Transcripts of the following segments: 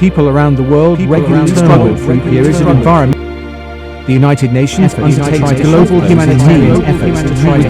People around the world regularly struggle through periods of environment. The United Nations undertakes global humanitarian efforts to try to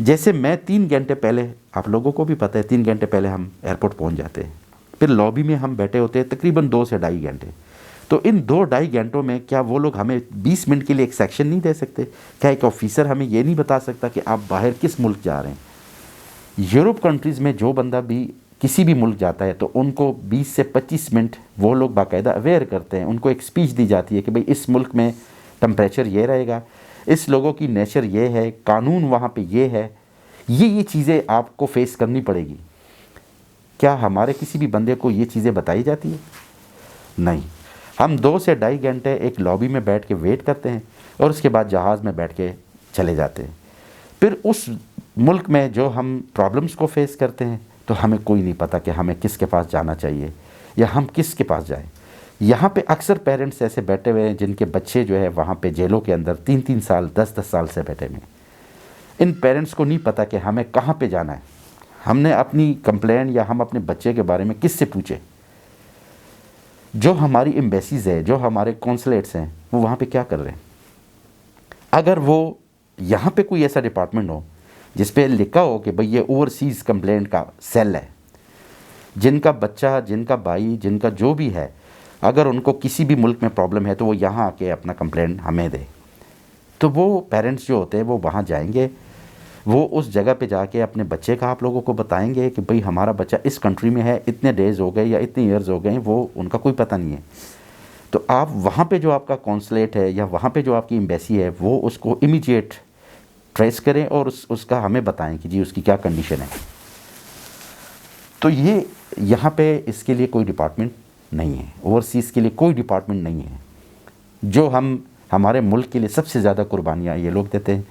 جیسے میں 3 گھنٹے پہلے، آپ لوگوں کو بھی پتہ ہے 3 گھنٹے پہلے ہم ایئرپورٹ پہنچ جاتے ہیں، پھر لابی میں ہم بیٹھے ہوتے ہیں تقریباً 2 سے 2.5 گھنٹے. تو ان 2-2.5 گھنٹوں میں کیا وہ لوگ ہمیں 20 منٹ کے لیے ایک سیکشن نہیں دے سکتے؟ کیا ایک آفیسر ہمیں یہ نہیں بتا سکتا کہ آپ باہر کس ملک جا رہے ہیں؟ یورپ کنٹریز میں جو بندہ بھی کسی بھی ملک جاتا ہے تو ان کو 20 سے 25 منٹ وہ لوگ باقاعدہ اویئر کرتے ہیں، ان کو ایک اسپیچ دی جاتی ہے کہ بھئی اس ملک میں ٹمپریچر یہ رہے گا، اس لوگوں کی نیچر یہ ہے، قانون وہاں پہ یہ ہے، یہ چیزیں آپ کو فیس کرنی پڑے گی. کیا ہمارے کسی بھی بندے کو یہ چیزیں بتائی جاتی ہے؟ نہیں. ہم 2 سے 2.5 گھنٹے ایک لابی میں بیٹھ کے ویٹ کرتے ہیں اور اس کے بعد جہاز میں بیٹھ کے چلے جاتے ہیں. پھر اس ملک میں جو ہم پرابلمس کو فیس کرتے ہیں تو ہمیں کوئی نہیں پتہ کہ ہمیں کس کے پاس جانا چاہیے یا ہم کس کے پاس جائیں. یہاں پہ اکثر پیرنٹس ایسے بیٹھے ہوئے ہیں جن کے بچے جو ہے وہاں پہ جیلوں کے اندر 3-3 سال 10-10 سال سے بیٹھے ہوئے ہیں. ان پیرنٹس کو نہیں پتہ کہ ہمیں کہاں پہ جانا ہے. ہم نے اپنی کمپلین یا ہم اپنے بچے کے بارے میں کس سے پوچھے؟ جو ہماری ایمبیسیز ہے، جو ہمارے کونسلیٹس ہیں، وہ وہاں پہ کیا کر رہے ہیں؟ اگر وہ یہاں پہ کوئی ایسا ڈپارٹمنٹ ہو جس پہ لکھا ہو کہ بھئی یہ اوورسیز کمپلینٹ کا سیل ہے، جن کا بچہ، جن کا بھائی، جن کا جو بھی ہے، اگر ان کو کسی بھی ملک میں پرابلم ہے تو وہ یہاں آ کے اپنا کمپلینٹ ہمیں دے، تو وہ پیرنٹس جو ہوتے ہیں وہ وہاں جائیں گے، وہ اس جگہ پہ جا کے اپنے بچے کا آپ لوگوں کو بتائیں گے کہ بھئی ہمارا بچہ اس کنٹری میں ہے، اتنے ڈیز ہو گئے یا اتنے ایئرز ہو گئے ہیں، وہ ان کا کوئی پتہ نہیں ہے. تو آپ وہاں پہ جو آپ کا کونسلیٹ ہے یا وہاں پہ جو آپ کی ایمبیسی ہے وہ اس کو امیجیٹ ٹریس کریں اور اس کا ہمیں بتائیں کہ جی اس کی کیا کنڈیشن ہے. تو یہ یہاں پہ اس کے لیے کوئی ڈپارٹمنٹ نہیں ہے، اوورسیز کے لیے کوئی ڈپارٹمنٹ نہیں ہے. جو ہمارے ملک کے لیے سب سے زیادہ قربانیاں یہ لوگ دیتے ہیں.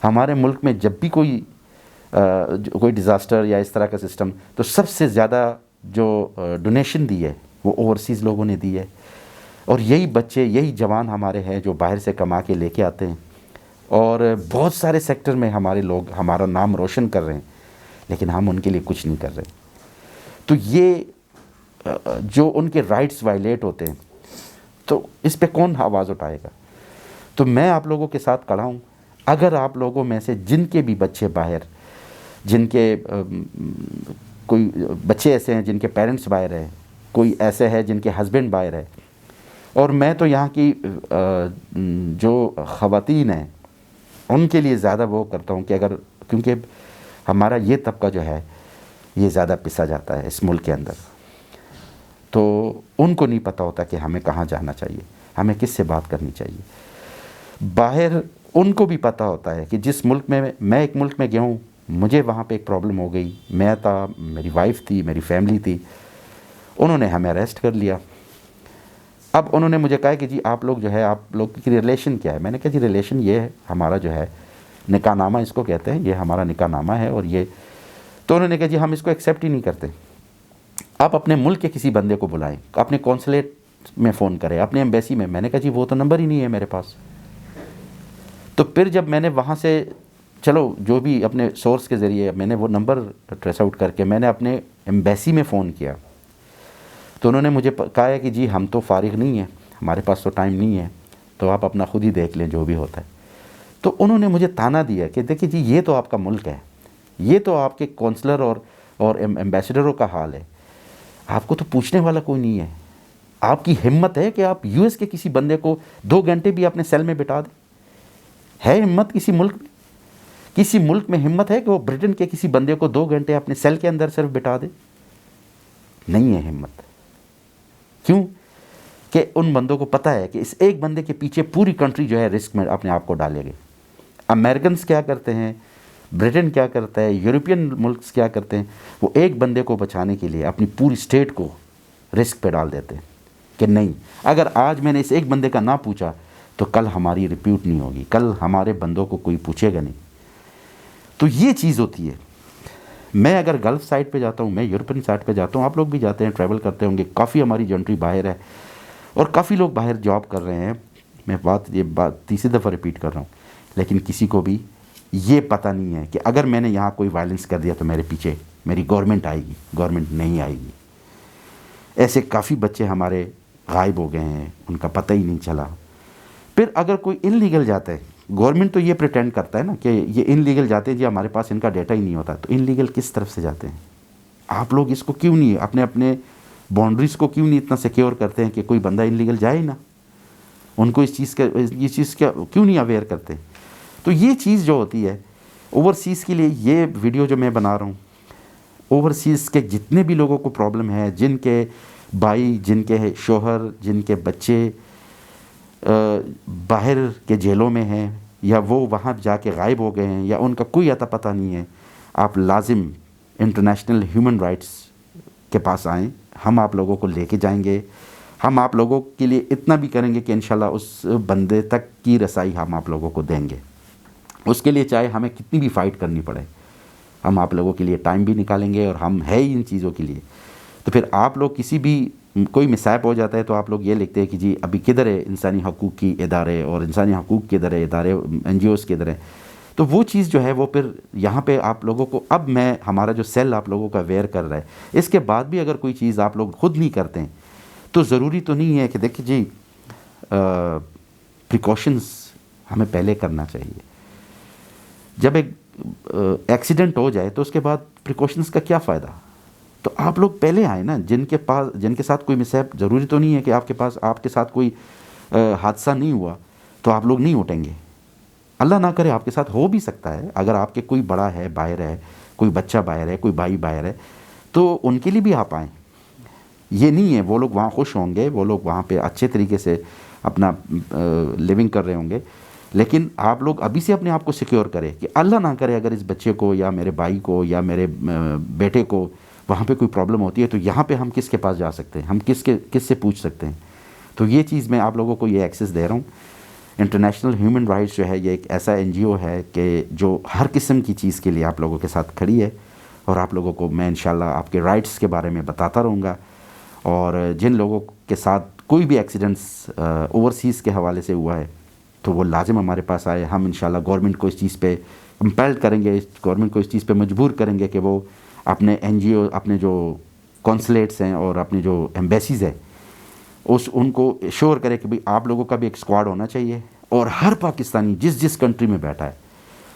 ہمارے ملک میں جب بھی کوئی ڈیزاسٹر یا اس طرح کا سسٹم، تو سب سے زیادہ جو ڈونیشن دی ہے وہ اوورسیز لوگوں نے دی ہے. اور یہی بچے، یہی جوان ہمارے ہیں جو باہر سے کما کے لے کے آتے ہیں اور بہت سارے سیکٹر میں ہمارے لوگ ہمارا نام روشن کر رہے ہیں، لیکن ہم ان کے لیے کچھ نہیں کر رہے. تو یہ جو ان کے رائٹس وائلیٹ ہوتے ہیں تو اس پہ کون آواز اٹھائے گا؟ تو میں آپ لوگوں کے ساتھ کھڑا ہوں. اگر آپ لوگوں میں سے جن کے بھی بچے باہر، جن کے کوئی بچے ایسے ہیں جن کے پیرنٹس باہر ہیں، کوئی ایسے ہے جن کے ہسبینڈ باہر ہے، اور میں تو یہاں کی جو خواتین ہیں ان کے لیے زیادہ وہ کرتا ہوں کہ اگر، کیونکہ ہمارا یہ طبقہ جو ہے یہ زیادہ پسا جاتا ہے اس ملک کے اندر، تو ان کو نہیں پتہ ہوتا کہ ہمیں کہاں جانا چاہیے، ہمیں کس سے بات کرنی چاہیے. باہر ان کو بھی پتہ ہوتا ہے کہ جس ملک میں ایک ملک میں گیا ہوں، مجھے وہاں پہ ایک پرابلم ہو گئی، میں تھا، میری وائف تھی، میری فیملی تھی، انہوں نے ہمیں اریسٹ کر لیا. اب انہوں نے مجھے کہا کہ جی آپ لوگ جو ہے، آپ لوگ کی ریلیشن کیا ہے؟ میں نے کہا جی ریلیشن یہ ہے، ہمارا جو ہے نکاح نامہ اس کو کہتے ہیں، یہ ہمارا نکاح نامہ ہے. اور یہ تو انہوں نے کہا جی ہم اس کو ایکسیپٹ ہی نہیں کرتے. آپ اپنے ملک کے کسی بندے کو بلائیں، اپنے کونسلیٹ میں فون کریں، اپنے ایمبیسی میں. میں نے کہا جی وہ تو نمبر ہی نہیں ہے میرے پاس. تو پھر جب میں نے وہاں سے، چلو جو بھی اپنے سورس کے ذریعے میں نے وہ نمبر ٹریس آؤٹ کر کے میں نے اپنے ایمبیسی میں فون کیا، تو انہوں نے مجھے کہا ہے کہ جی ہم تو فارغ نہیں ہیں، ہمارے پاس تو ٹائم نہیں ہے، تو آپ اپنا خود ہی دیکھ لیں جو بھی ہوتا ہے. تو انہوں نے مجھے تانا دیا کہ دیکھیں جی یہ تو آپ کا ملک ہے، یہ تو آپ کے کونسلر اور ایمبیسڈروں کا حال ہے، آپ کو تو پوچھنے والا کوئی نہیں ہے. آپ کی ہمت ہے کہ آپ US کے کسی بندے کو 2 گھنٹے بھی اپنے سیل میں بٹھا دیں؟ ہے ہمت کسی ملک میں ہمت ہے کہ وہ برٹن کے کسی بندے کو 2 گھنٹے اپنے سیل کے اندر صرف بٹھا دے؟ نہیں ہے ہمت. کیوں؟ کہ ان بندوں کو پتہ ہے کہ اس ایک بندے کے پیچھے پوری کنٹری جو ہے رسک میں اپنے آپ کو ڈالے گے. امریکنز کیا کرتے ہیں، برٹن کیا کرتا ہے، یورپین ملکس کیا کرتے ہیں، وہ ایک بندے کو بچانے کے لیے اپنی پوری اسٹیٹ کو رسک پہ ڈال دیتے ہیں کہ نہیں، اگر آج میں نے اس ایک بندے کا نہ پوچھا تو کل ہماری ریپیوٹ نہیں ہوگی، کل ہمارے بندوں کو کوئی پوچھے گا نہیں. تو یہ چیز ہوتی ہے. میں اگر گلف سائڈ پہ جاتا ہوں، میں یورپین سائڈ پہ جاتا ہوں، آپ لوگ بھی جاتے ہیں، ٹریول کرتے ہوں گے، کافی ہماری جنٹری باہر ہے اور کافی لوگ باہر جاب کر رہے ہیں. میں یہ بات تیسری دفعہ ریپیٹ کر رہا ہوں، لیکن کسی کو بھی یہ پتہ نہیں ہے کہ اگر میں نے یہاں کوئی وائلنس کر دیا تو میرے پیچھے میری گورنمنٹ آئے گی. گورنمنٹ نہیں آئے گی. ایسے کافی بچے ہمارے غائب ہو گئے ہیں، ان کا پتہ ہی نہیں چلا. پھر اگر کوئی انلیگل جاتا ہے گورنمنٹ تو یہ پریٹینڈ کرتا ہے نا کہ یہ ان لیگل جاتے ہیں جی ہمارے پاس ان کا ڈیٹا ہی نہیں ہوتا، تو ان لیگل کس طرف سے جاتے ہیں؟ آپ لوگ اس کو کیوں نہیں اپنے باؤنڈریز کو کیوں نہیں اتنا سیکیور کرتے ہیں کہ کوئی بندہ ان لیگل جائے ہی نہ؟ ان کو یہ چیز کا کیوں نہیں اویئر کرتے؟ تو یہ چیز جو ہوتی ہے اوورسیز کے لیے، یہ ویڈیو جو میں بنا رہا ہوں، اوورسیز کے جتنے بھی لوگوں کو پرابلم ہے، جن کے بھائی، جن کے شوہر، جن کے بچے باہر کے جیلوں میں ہیں، یا وہ وہاں جا کے غائب ہو گئے ہیں، یا ان کا کوئی اتا پتہ نہیں ہے، آپ لازم انٹرنیشنل ہیومن رائٹس کے پاس آئیں. ہم آپ لوگوں کو لے کے جائیں گے. ہم آپ لوگوں کے لیے اتنا بھی کریں گے کہ انشاءاللہ اس بندے تک کی رسائی ہم آپ لوگوں کو دیں گے. اس کے لیے چاہے ہمیں کتنی بھی فائٹ کرنی پڑے، ہم آپ لوگوں کے لیے ٹائم بھی نکالیں گے، اور ہم ہے ہی ان چیزوں کے لیے. تو پھر آپ لوگ کسی بھی کوئی مصائب ہو جاتا ہے تو آپ لوگ یہ لکھتے ہیں کہ جی ابھی کدھر ہے انسانی حقوق کی ادارے، اور انسانی حقوق کے ادارے این جی اوز کے ادارے. تو وہ چیز جو ہے وہ پھر یہاں پہ آپ لوگوں کو، اب میں ہمارا جو سیل آپ لوگوں کا ویئر کر رہا ہے، اس کے بعد بھی اگر کوئی چیز آپ لوگ خود نہیں کرتے ہیں تو ضروری تو نہیں ہے کہ دیکھیں جی پریکاشنز ہمیں پہلے کرنا چاہیے. جب ایک ایکسیڈنٹ ہو جائے تو اس کے بعد پریکاشنز کا کیا فائدہ؟ تو آپ لوگ پہلے آئیں نا. جن کے ساتھ کوئی مصیبت، ضروری تو نہیں ہے کہ آپ کے ساتھ کوئی حادثہ نہیں ہوا تو آپ لوگ نہیں اٹھیں گے. اللہ نہ کرے آپ کے ساتھ ہو بھی سکتا ہے. اگر آپ کے کوئی بڑا ہے باہر ہے، کوئی بچہ باہر ہے، کوئی بھائی باہر ہے، تو ان کے لیے بھی آپ آئیں. یہ نہیں ہے وہ لوگ وہاں خوش ہوں گے، وہ لوگ وہاں پہ اچھے طریقے سے اپنا لیونگ کر رہے ہوں گے، لیکن آپ لوگ ابھی سے اپنے آپ کو سیکیور کریں کہ اللہ نہ کرے اگر اس بچے کو یا میرے بھائی کو یا میرے بیٹے کو وہاں پہ کوئی پرابلم ہوتی ہے تو یہاں پہ ہم کس کے پاس جا سکتے ہیں، ہم کس سے پوچھ سکتے ہیں. تو یہ چیز میں آپ لوگوں کو یہ ایکسیس دے رہا ہوں. انٹرنیشنل ہیومن رائٹس جو ہے یہ ایک ایسا این جی او ہے کہ جو ہر قسم کی چیز کے لیے آپ لوگوں کے ساتھ کھڑی ہے، اور آپ لوگوں کو میں انشاءاللہ آپ کے رائٹس کے بارے میں بتاتا رہوں گا. اور جن لوگوں کے ساتھ کوئی بھی ایکسیڈنٹس اوورسیز کے حوالے سے ہوا ہے تو وہ لازم ہمارے پاس آئے. ہم انشاءاللہ گورنمنٹ کو اس چیز پہ کمپیل کریں گے، گورنمنٹ کو اس چیز پہ مجبور کریں گے کہ وہ اپنے این جی او، اپنے جو کونسلیٹس ہیں اور اپنے جو ایمبیسیز ہیں، ان کو شور کرے کہ بھئی آپ لوگوں کا بھی ایک اسکواڈ ہونا چاہیے، اور ہر پاکستانی جس کنٹری میں بیٹھا ہے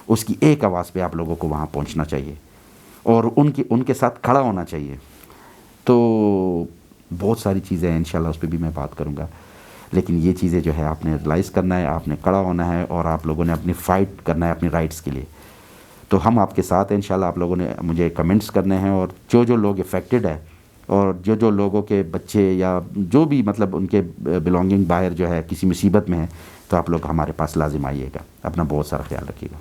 اس کی ایک آواز پہ آپ لوگوں کو وہاں پہنچنا چاہیے اور ان کے ساتھ کھڑا ہونا چاہیے. تو بہت ساری چیزیں ہیں انشاءاللہ اس پہ بھی میں بات کروں گا، لیکن یہ چیزیں جو ہے آپ نے ریلائز کرنا ہے، آپ نے کھڑا ہونا ہے، اور آپ لوگوں نے اپنی فائٹ کرنا ہے اپنی رائٹس کے لیے. تو ہم آپ کے ساتھ ہیں انشاءاللہ. آپ لوگوں نے مجھے کمنٹس کرنے ہیں، اور جو لوگ افیکٹڈ ہے اور جو لوگوں کے بچے یا جو بھی مطلب ان کے بلانگنگ باہر جو ہے کسی مصیبت میں ہے، تو آپ لوگ ہمارے پاس لازم آئیے گا. اپنا بہت سارا خیال رکھیے گا.